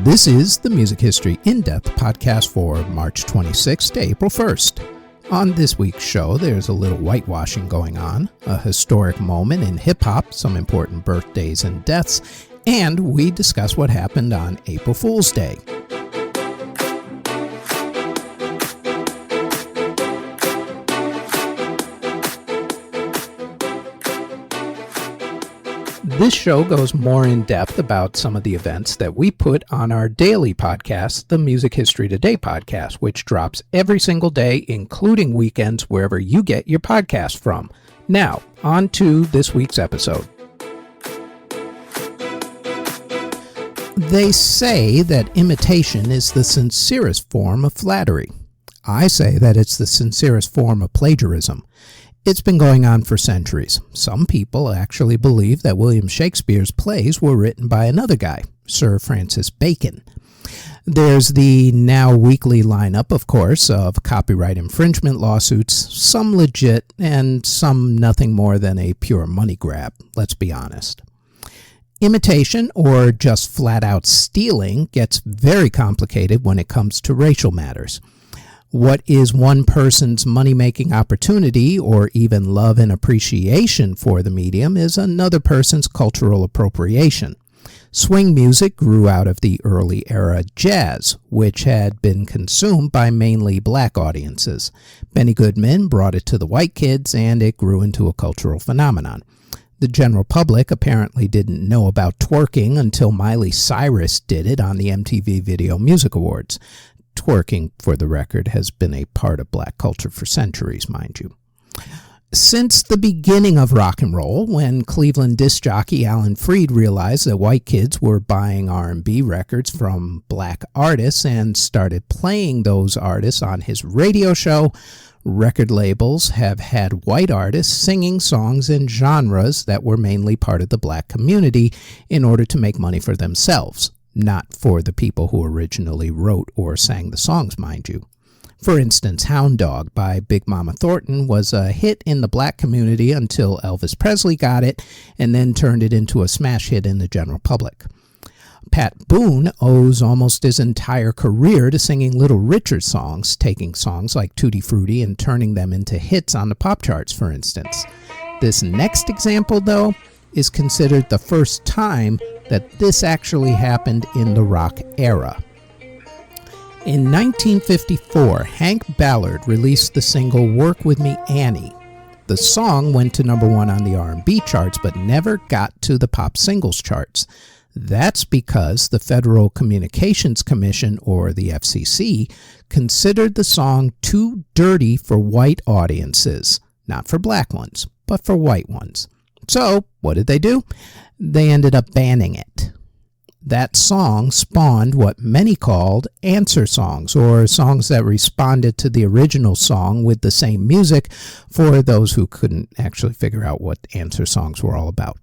This is the Music History In-Depth podcast for March 26th to April 1st. On this week's show, there's a little whitewashing going on, a historic moment in hip-hop, some important birthdays and deaths, and we discuss what happened on April Fool's Day. This show goes more in depth about some of the events that we put on our daily podcast, the Music History Today podcast, which drops every single day, including weekends, wherever you get your podcast from. Now, on to this week's episode. They say that imitation is the sincerest form of flattery. I say that it's the sincerest form of plagiarism. It's been going on for centuries. Some people actually believe that William Shakespeare's plays were written by another guy, Sir Francis Bacon. There's the now weekly lineup, of course, of copyright infringement lawsuits, some legit and some nothing more than a pure money grab, let's be honest. Imitation, or just flat-out stealing, gets very complicated when it comes to racial matters. What is one person's money-making opportunity or even love and appreciation for the medium is another person's cultural appropriation. Swing music grew out of the early era jazz, which had been consumed by mainly black audiences. Benny Goodman brought it to the white kids, and it grew into a cultural phenomenon. The general public apparently didn't know about twerking until Miley Cyrus did it on the MTV Video Music Awards. Twerking, for the record, has been a part of black culture for centuries, mind you. Since the beginning of rock and roll, when Cleveland disc jockey Alan Freed realized that white kids were buying R&B records from black artists and started playing those artists on his radio show, record labels have had white artists singing songs in genres that were mainly part of the black community in order to make money for themselves. Not for the people who originally wrote or sang the songs, mind you. For instance, Hound Dog by Big Mama Thornton was a hit in the black community until Elvis Presley got it and then turned it into a smash hit in the general public. Pat Boone owes almost his entire career to singing Little Richard songs, taking songs like Tutti Frutti and turning them into hits on the pop charts, for instance. This next example, though, is considered the first time that this actually happened in the rock era. In 1954, Hank Ballard released the single Work With Me, Annie. The song went to number one on the R&B charts, but never got to the pop singles charts. That's because the Federal Communications Commission, or the FCC, considered the song too dirty for white audiences. Not for black ones, but for white ones. So, what did they do? They ended up banning it. That song spawned what many called answer songs, or songs that responded to the original song with the same music for those who couldn't actually figure out what answer songs were all about.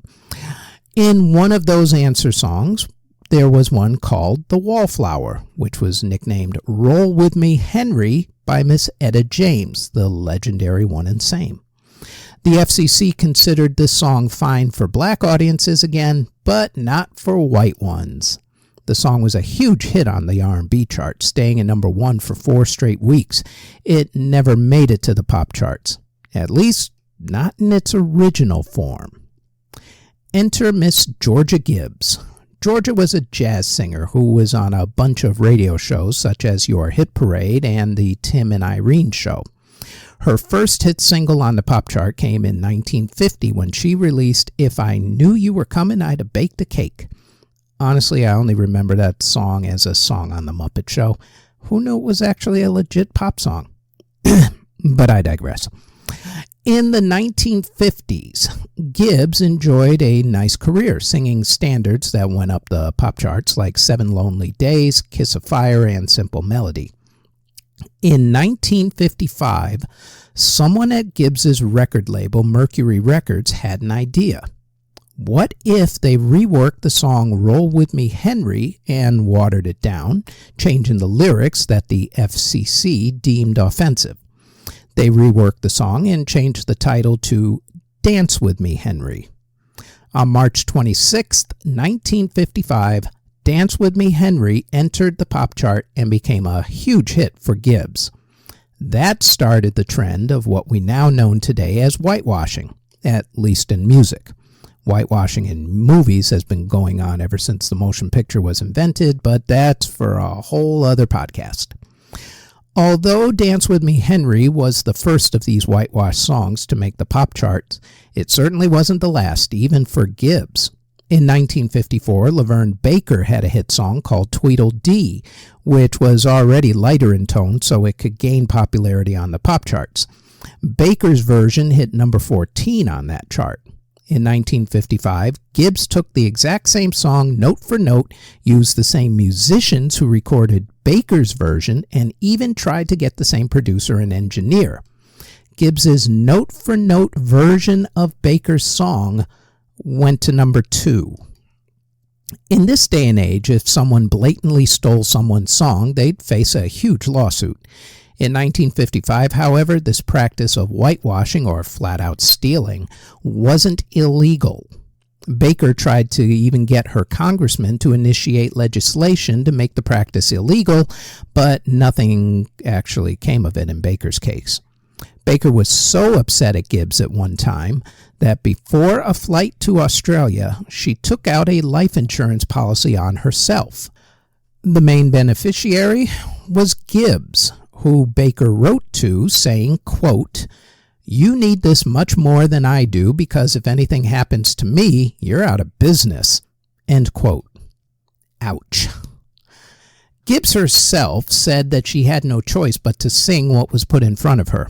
In one of those answer songs, there was one called The Wallflower, which was nicknamed Roll With Me Henry by Miss Etta James, the legendary one and same. The FCC considered this song fine for black audiences again, but not for white ones. The song was a huge hit on the R&B chart, staying at number one for 4 straight weeks. It never made it to the pop charts, at least not in its original form. Enter Miss Georgia Gibbs. Georgia was a jazz singer who was on a bunch of radio shows such as Your Hit Parade and the Tim and Irene Show. Her first hit single on the pop chart came in 1950 when she released If I Knew You Were Coming, I'd Have Baked a Cake. Honestly, I only remember that song as a song on The Muppet Show. Who knew it was actually a legit pop song? But I digress. In the 1950s, Gibbs enjoyed a nice career singing standards that went up the pop charts like 7 Lonely Days, Kiss of Fire, and Simple Melody. In 1955, someone at Gibbs's record label, Mercury Records, had an idea. What if they reworked the song Roll With Me Henry and watered it down, changing the lyrics that the FCC deemed offensive? They reworked the song and changed the title to Dance With Me Henry. On March 26, 1955, Dance With Me Henry entered the pop chart and became a huge hit for Gibbs. That started the trend of what we now know today as whitewashing, at least in music. Whitewashing in movies has been going on ever since the motion picture was invented, but that's for a whole other podcast. Although Dance With Me Henry was the first of these whitewash songs to make the pop charts, it certainly wasn't the last, even for Gibbs. In 1954, Laverne Baker had a hit song called Tweedledee, which was already lighter in tone so it could gain popularity on the pop charts. Baker's version hit number 14 on that chart. In 1955, Gibbs took the exact same song note for note, used the same musicians who recorded Baker's version, and even tried to get the same producer and engineer. Gibbs's note-for-note version of Baker's song went to number 2. In this day and age, if someone blatantly stole someone's song, they'd face a huge lawsuit. In 1955, however, this practice of whitewashing, or flat-out stealing, wasn't illegal. Baker tried to even get her congressman to initiate legislation to make the practice illegal, but nothing actually came of it in Baker's case. Baker was so upset at Gibbs at one time that before a flight to Australia, she took out a life insurance policy on herself. The main beneficiary was Gibbs, who Baker wrote to saying, quote, "You need this much more than I do because if anything happens to me, you're out of business." End quote. Ouch. Gibbs herself said that she had no choice but to sing what was put in front of her.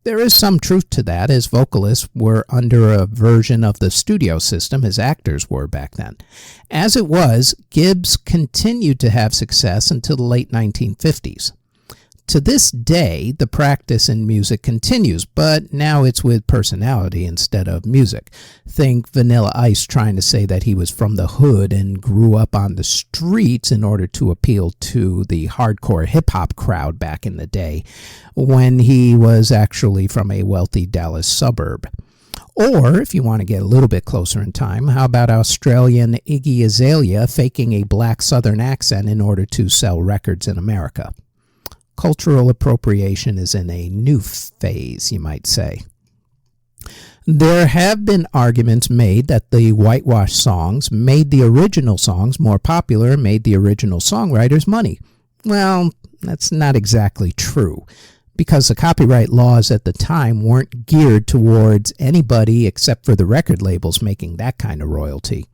There is some truth to that, as vocalists were under a version of the studio system as actors were back then. As it was, Gibbs continued to have success until the late 1950s. To this day, the practice in music continues, but now it's with personality instead of music. Think Vanilla Ice trying to say that he was from the hood and grew up on the streets in order to appeal to the hardcore hip-hop crowd back in the day, when he was actually from a wealthy Dallas suburb. Or, if you want to get a little bit closer in time, how about Australian Iggy Azalea faking a black Southern accent in order to sell records in America? Cultural appropriation is in a new phase, you might say. There have been arguments made that the whitewash songs made the original songs more popular and made the original songwriters money. Well, that's not exactly true, because the copyright laws at the time weren't geared towards anybody except for the record labels making that kind of royalty.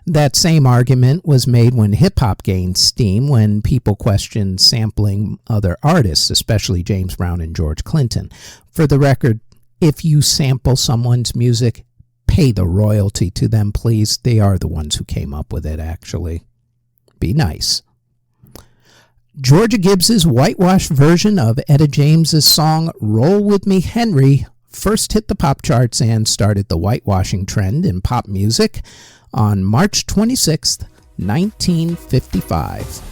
That same argument was made when hip-hop gained steam, when people questioned sampling other artists, especially James Brown and George Clinton. For the record, if you sample someone's music, pay the royalty to them, please. They are the ones who came up with it, actually. Be nice. Georgia Gibbs's whitewash version of Etta James's song Roll With Me Henry first hit the pop charts and started the whitewashing trend in pop music on March 26, 1955.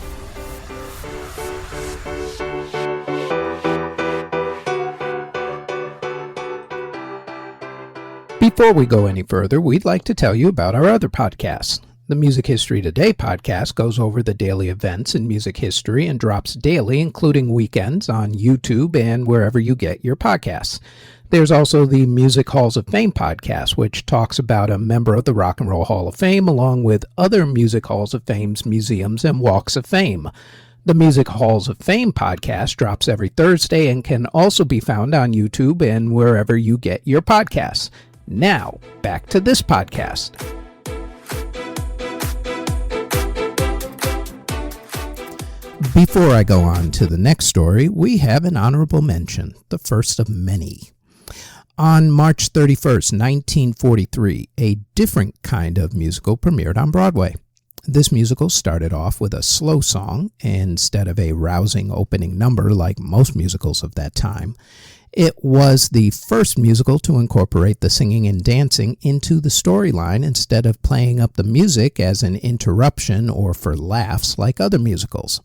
Before we go any further, we'd like to tell you about our other podcasts. The Music History Today podcast goes over the daily events in music history and drops daily, including weekends, on YouTube and wherever you get your podcasts. There's also the Music Halls of Fame podcast, which talks about a member of the Rock and Roll Hall of Fame, along with other Music Halls of Fame's museums and walks of fame. The Music Halls of Fame podcast drops every Thursday and can also be found on YouTube and wherever you get your podcasts. Now, back to this podcast. Before I go on to the next story, we have an honorable mention, the first of many. On March 31st, 1943, a different kind of musical premiered on Broadway. This musical started off with a slow song instead of a rousing opening number like most musicals of that time. It was the first musical to incorporate the singing and dancing into the storyline instead of playing up the music as an interruption or for laughs like other musicals.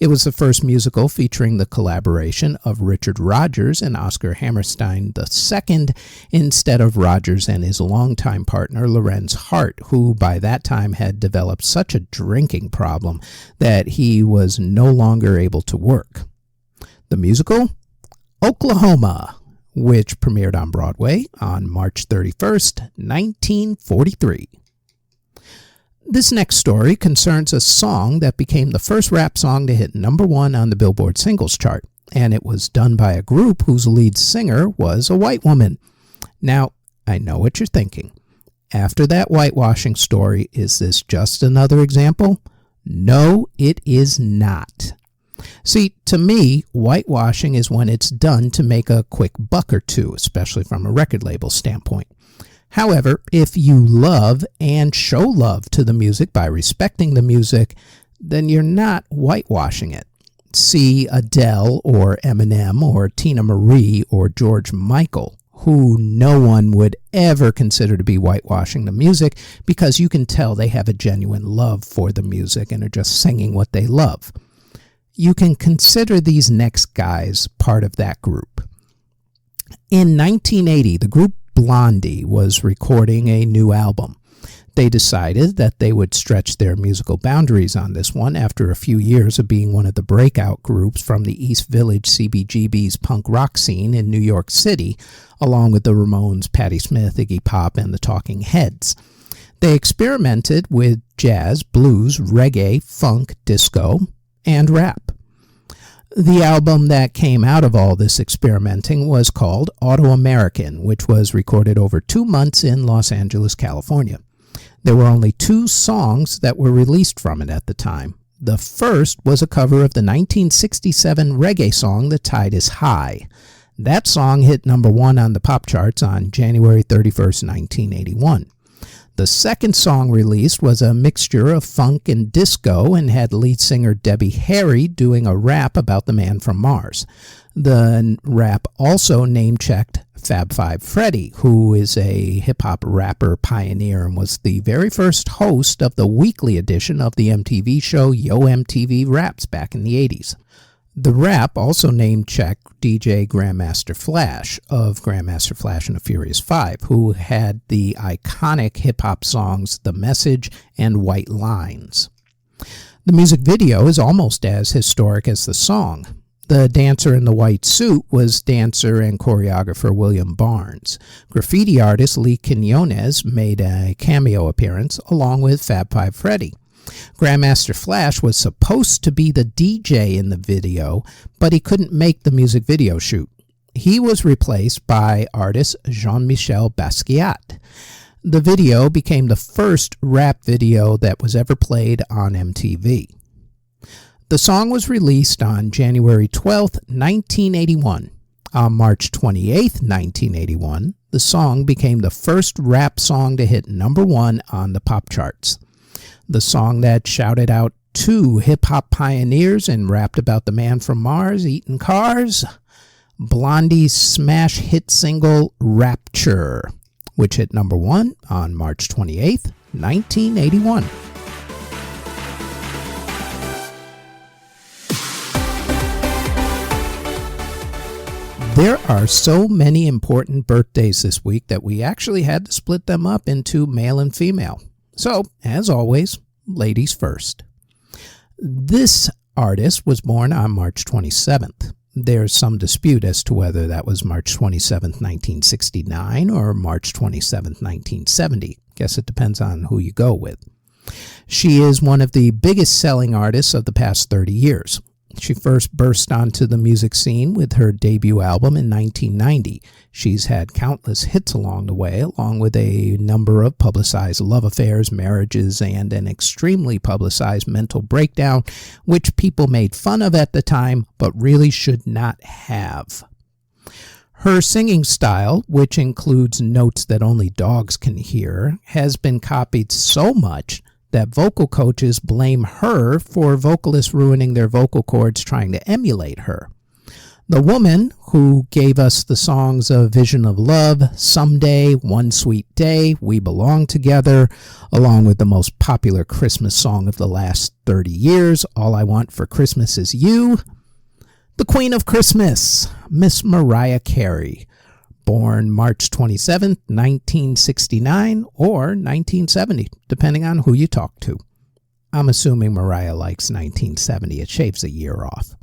It was the first musical featuring the collaboration of Richard Rodgers and Oscar Hammerstein II instead of Rodgers and his longtime partner Lorenz Hart, who by that time had developed such a drinking problem that he was no longer able to work. The musical? Oklahoma, which premiered on Broadway on March 31st, 1943. This next story concerns a song that became the first rap song to hit #1 on the Billboard Singles Chart, and it was done by a group whose lead singer was a white woman. Now, I know what you're thinking. After that whitewashing story, is this just another example? No, it is not. See, to me, whitewashing is when it's done to make a quick buck or two, especially from a record label standpoint. However, if you love and show love to the music by respecting the music, then you're not whitewashing it. See Adele or Eminem or Tina Marie or George Michael, who no one would ever consider to be whitewashing the music because you can tell they have a genuine love for the music and are just singing what they love. You can consider these next guys part of that group. In 1980, the group Blondie was recording a new album. They decided that they would stretch their musical boundaries on this one after a few years of being one of the breakout groups from the East Village CBGB's punk rock scene in New York City, along with the Ramones, Patti Smith, Iggy Pop, and the Talking Heads. They experimented with jazz, blues, reggae, funk, disco, and rap. The album that came out of all this experimenting was called Auto-American, which was recorded over 2 months in Los Angeles, California. There were only 2 songs that were released from it at the time. The first was a cover of the 1967 reggae song The Tide is High. That song hit #1 on the pop charts on January 31st, 1981. The second song released was a mixture of funk and disco and had lead singer Debbie Harry doing a rap about the man from Mars. The rap also name-checked Fab Five Freddy, who is a hip-hop rapper pioneer and was the very first host of the weekly edition of the MTV show Yo MTV Raps back in the 80s. The rap also name-checked DJ Grandmaster Flash of Grandmaster Flash and the Furious Five, who had the iconic hip-hop songs The Message and White Lines. The music video is almost as historic as the song. The dancer in the white suit was dancer and choreographer William Barnes. Graffiti artist Lee Quinones made a cameo appearance along with Fab Five Freddy. Grandmaster Flash was supposed to be the DJ in the video, but he couldn't make the music video shoot. He was replaced by artist Jean-Michel Basquiat. The video became the first rap video that was ever played on MTV. The song was released on January 12, 1981. On March 28, 1981, the song became the first rap song to hit #1 on the pop charts. The song that shouted out 2 hip-hop pioneers and rapped about the man from Mars eating cars, Blondie's smash hit single Rapture, which hit #1 on March 28, 1981. There are so many important birthdays this week that we actually had to split them up into male and female. So, as always, ladies first. This artist was born on March 27th. There's some dispute as to whether that was March 27th, 1969 or March 27th, 1970. Guess it depends on who you go with. She is one of the biggest selling artists of the past 30 years. She first burst onto the music scene with her debut album in 1990. She's had countless hits along the way, along with a number of publicized love affairs, marriages, and an extremely publicized mental breakdown, which people made fun of at the time, but really should not have. Her singing style, which includes notes that only dogs can hear, has been copied so much that vocal coaches blame her for vocalists ruining their vocal cords trying to emulate her. The woman who gave us the songs of Vision of Love, Someday, One Sweet Day, We Belong Together, along with the most popular Christmas song of the last 30 years, All I Want for Christmas Is You. The Queen of Christmas, Miss Mariah Carey, born March 27, 1969 or 1970, depending on who you talk to. I'm assuming Mariah likes 1970. It shaves a year off.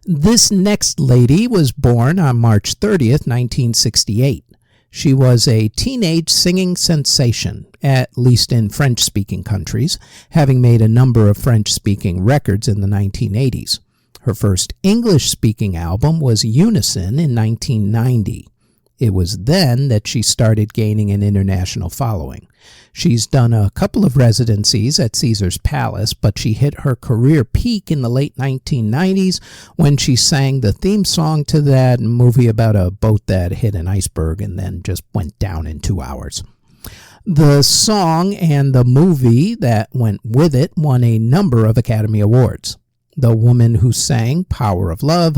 This next lady was born on March 30th, 1968. She was a teenage singing sensation, at least in French-speaking countries, having made a number of French-speaking records in the 1980s. Her first English-speaking album was Unison in 1990. It was then that she started gaining an international following. She's done a couple of residencies at Caesar's Palace, but she hit her career peak in the late 1990s when she sang the theme song to that movie about a boat that hit an iceberg and then just went down in 2 hours. The song and the movie that went with it won a number of Academy Awards. The woman who sang Power of Love,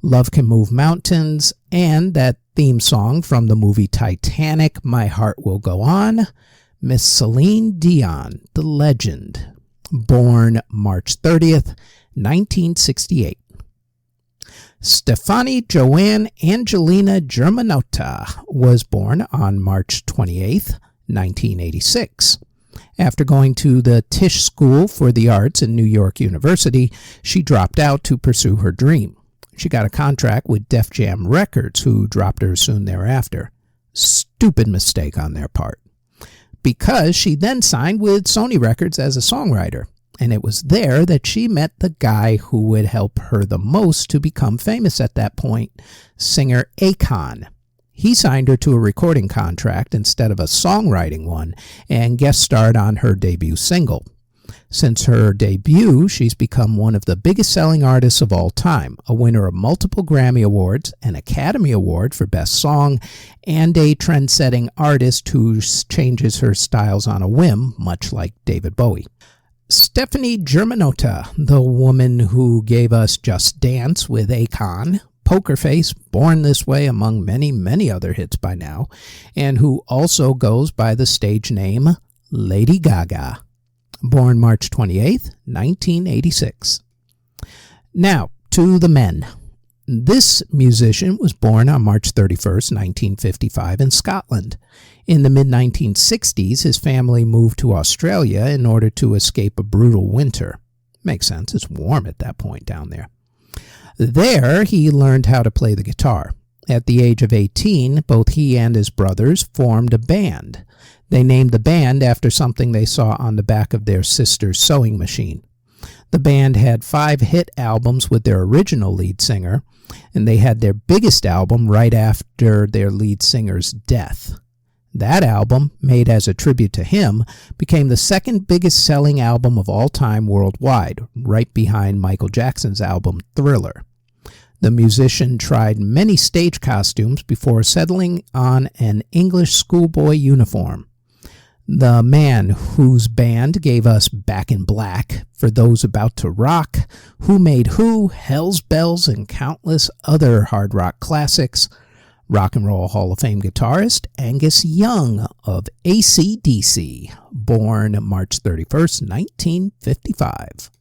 Love Can Move Mountains, and that theme song from the movie Titanic, My Heart Will Go On, Miss Celine Dion, the legend, born March 30th, 1968. Stefani Joanne Angelina Germanotta was born on March 28th, 1986. After going to the Tisch School for the Arts in New York University, she dropped out to pursue her dream. She got a contract with Def Jam Records, who dropped her soon thereafter. Stupid mistake on their part. Because she then signed with Sony Records as a songwriter, and it was there that she met the guy who would help her the most to become famous at that point, singer Akon. He signed her to a recording contract instead of a songwriting one and guest starred on her debut single. Since her debut, she's become one of the biggest selling artists of all time, a winner of multiple Grammy Awards, an Academy Award for Best Song, and a trend-setting artist who changes her styles on a whim, much like David Bowie. Stefani Germanotta, the woman who gave us Just Dance with Akon, Poker Face, Born This Way, among many, many other hits by now, and who also goes by the stage name Lady Gaga. Born March 28th, 1986. Now, to the men. This musician was born on March 31st, 1955 in Scotland. In the mid-1960s, his family moved to Australia in order to escape a brutal winter. Makes sense, it's warm at that point down there. There, he learned how to play the guitar. At the age of 18, both he and his brothers formed a band. They named the band after something they saw on the back of their sister's sewing machine. The band had 5 hit albums with their original lead singer, and they had their biggest album right after their lead singer's death. That album, made as a tribute to him, became the second biggest selling album of all time worldwide, right behind Michael Jackson's album Thriller. The musician tried many stage costumes before settling on an English schoolboy uniform. The man whose band gave us Back in Black, For Those About to Rock, Who Made Who, Hell's Bells, and countless other hard rock classics, Rock and Roll Hall of Fame guitarist Angus Young of AC/DC, born March 31st, 1955.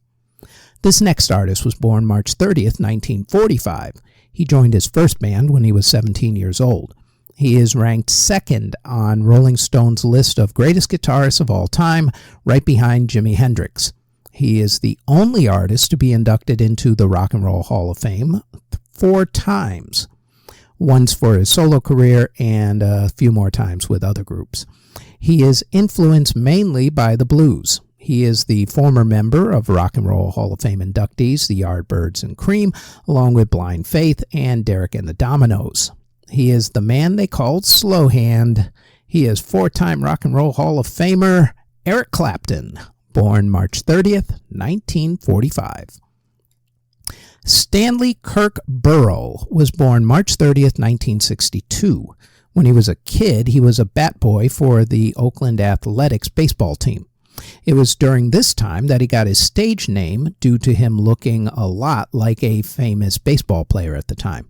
This next artist was born March 30th, 1945. He joined his first band when he was 17 years old. He is ranked second on Rolling Stone's list of greatest guitarists of all time, right behind Jimi Hendrix. He is the only artist to be inducted into the Rock and Roll Hall of Fame 4 times. Once for his solo career and a few more times with other groups. He is influenced mainly by the blues. He is the former member of Rock and Roll Hall of Fame inductees, the Yardbirds and Cream, along with Blind Faith and Derek and the Dominoes. He is the man they called Slow Hand. He is 4-time Rock and Roll Hall of Famer Eric Clapton, born March 30th, 1945. Stanley Kirk Burrell was born March 30th, 1962. When he was a kid, he was a bat boy for the Oakland Athletics baseball team. It was during this time that he got his stage name due to him looking a lot like a famous baseball player at the time.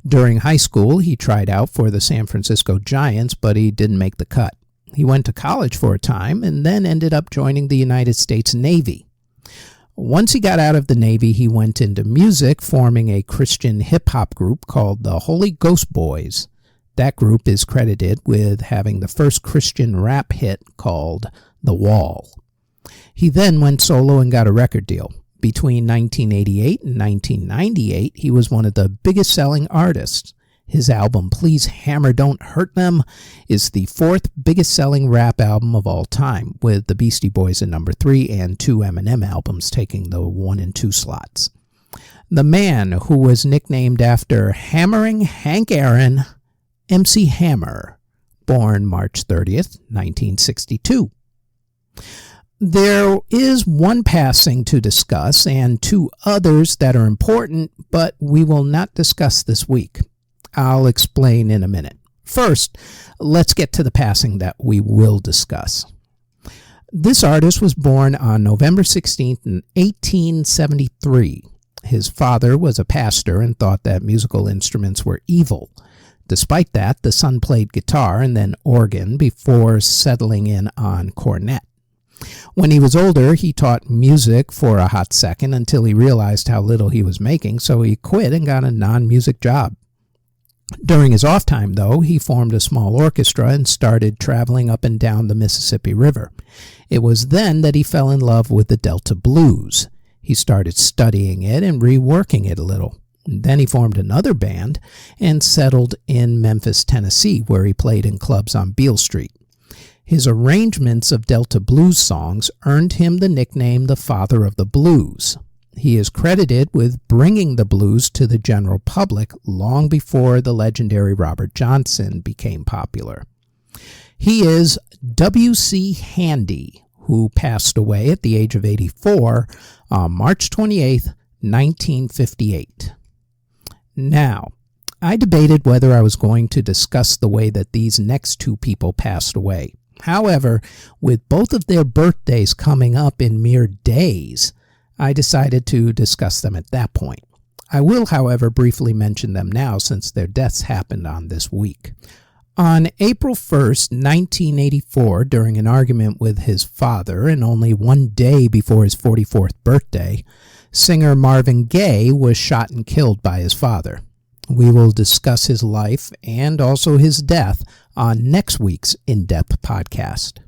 During high school, he tried out for the San Francisco Giants, but he didn't make the cut. He went to college for a time and then ended up joining the United States Navy. Once he got out of the Navy, he went into music, forming a Christian hip-hop group called the Holy Ghost Boys. That group is credited with having the first Christian rap hit called The Wall. He then went solo and got a record deal. Between 1988 and 1998, he was one of the biggest selling artists. His album, Please Hammer Don't Hurt Them, is the fourth biggest selling rap album of all time, with the Beastie Boys at number 3 and 2 Eminem albums taking the 1 and 2 slots. The man who was nicknamed after Hammering Hank Aaron, MC Hammer, born March 30th, 1962. There is one passing to discuss and 2 others that are important, but we will not discuss this week. I'll explain in a minute. First, let's get to the passing that we will discuss. This artist was born on November 16th, 1873. His father was a pastor and thought that musical instruments were evil. Despite that, the son played guitar and then organ before settling in on cornet. When he was older, he taught music for a hot second until he realized how little he was making, so he quit and got a non-music job. During his off time, though, he formed a small orchestra and started traveling up and down the Mississippi River. It was then that he fell in love with the Delta blues. He started studying it and reworking it a little. Then he formed another band and settled in Memphis, Tennessee, where he played in clubs on Beale Street. His arrangements of Delta blues songs earned him the nickname the Father of the Blues. He is credited with bringing the blues to the general public long before the legendary Robert Johnson became popular. He is W.C. Handy, who passed away at the age of 84 on March 28th, 1958. Now, I debated whether I was going to discuss the way that these next 2 people passed away. However, with both of their birthdays coming up in mere days, I decided to discuss them at that point. I will, however, briefly mention them now since their deaths happened on this week. On April 1st, 1984, during an argument with his father and only 1 day before his 44th birthday, singer Marvin Gaye was shot and killed by his father. We will discuss his life and also his death on next week's In-Depth podcast.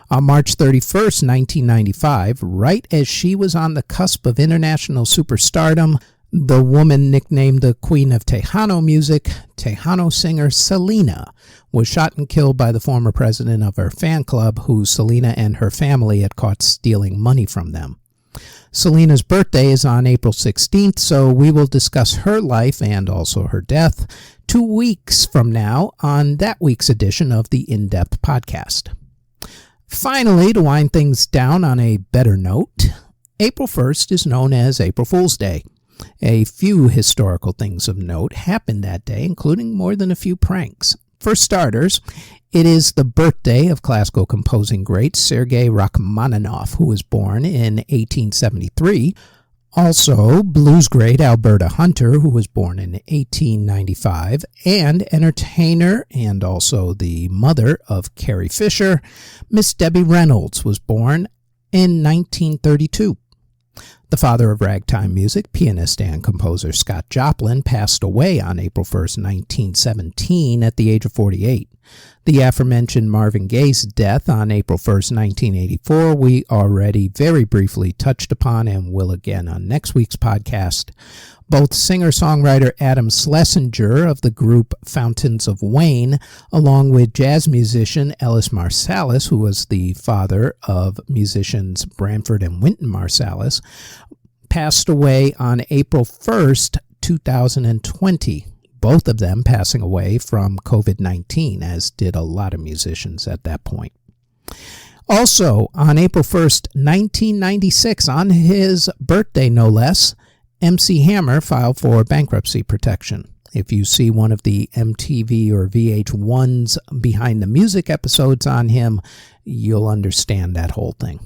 On March 31st, 1995, right as she was on the cusp of international superstardom, the woman nicknamed the Queen of Tejano music, Tejano singer Selena, was shot and killed by the former president of her fan club, who Selena and her family had caught stealing money from them. Selena's birthday is on April 16th, so we will discuss her life and also her death 2 weeks from now on that week's edition of the In-Depth podcast. Finally, to wind things down on a better note, April 1st is known as April Fool's Day. A few historical things of note happened that day, including more than a few pranks. For starters, it is the birthday of classical composing great Sergei Rachmaninoff, who was born in 1873. Also, blues great Alberta Hunter, who was born in 1895, and entertainer and also the mother of Carrie Fisher, Miss Debbie Reynolds, was born in 1932. The father of ragtime music, pianist and composer Scott Joplin, passed away on April 1st, 1917 at the age of 48. The aforementioned Marvin Gaye's death on April 1st, 1984, we already very briefly touched upon and will again on next week's podcast. Both singer-songwriter Adam Schlesinger of the group Fountains of Wayne, along with jazz musician Ellis Marsalis, who was the father of musicians Branford and Wynton Marsalis, passed away on April 1st, 2020. Both of them passing away from COVID-19, as did a lot of musicians at that point. Also, on April 1st, 1996, on his birthday no less, MC Hammer filed for bankruptcy protection. If you see one of the MTV or VH1's Behind the Music episodes on him, you'll understand that whole thing.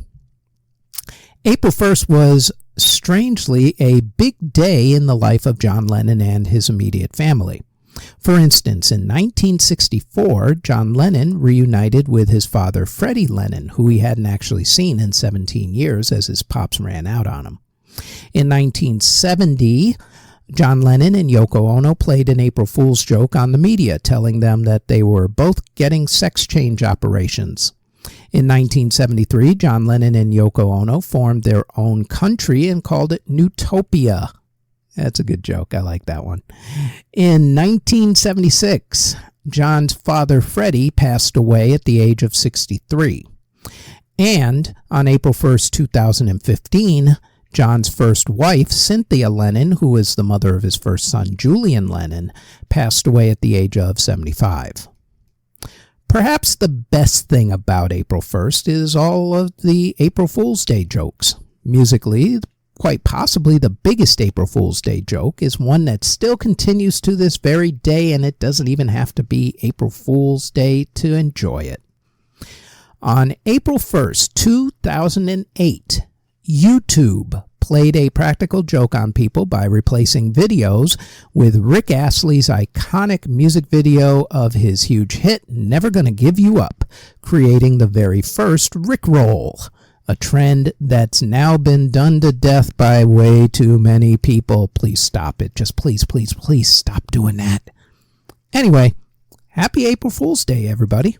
April 1st was strangely a big day in the life of John Lennon and his immediate family. For instance, in 1964, John Lennon reunited with his father, Freddie Lennon, who he hadn't actually seen in 17 years as his pops ran out on him. In 1970, John Lennon and Yoko Ono played an April Fool's joke on the media, telling them that they were both getting sex change operations. In 1973, John Lennon and Yoko Ono formed their own country and called it Newtopia. That's a good joke. I like that one. In 1976, John's father, Freddie, passed away at the age of 63. And on April 1st, 2015, John's first wife, Cynthia Lennon, who is the mother of his first son, Julian Lennon, passed away at the age of 75. Perhaps the best thing about April 1st is all of the April Fool's Day jokes. Musically, quite possibly the biggest April Fool's Day joke is one that still continues to this very day, and it doesn't even have to be April Fool's Day to enjoy it. On April 1st, 2008, YouTube played a practical joke on people by replacing videos with Rick Astley's iconic music video of his huge hit, Never Gonna Give You Up, creating the very first Rickroll, a trend that's now been done to death by way too many people. Please stop it. Just please, please, please stop doing that. Anyway, happy April Fool's Day, everybody.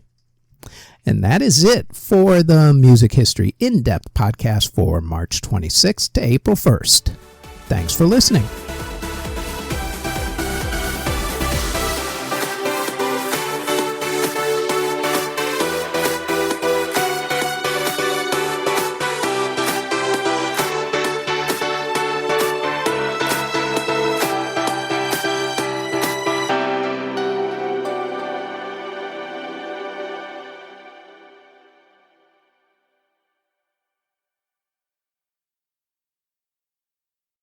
And that is it for the Music History In-Depth podcast for March 26th to April 1st. Thanks for listening.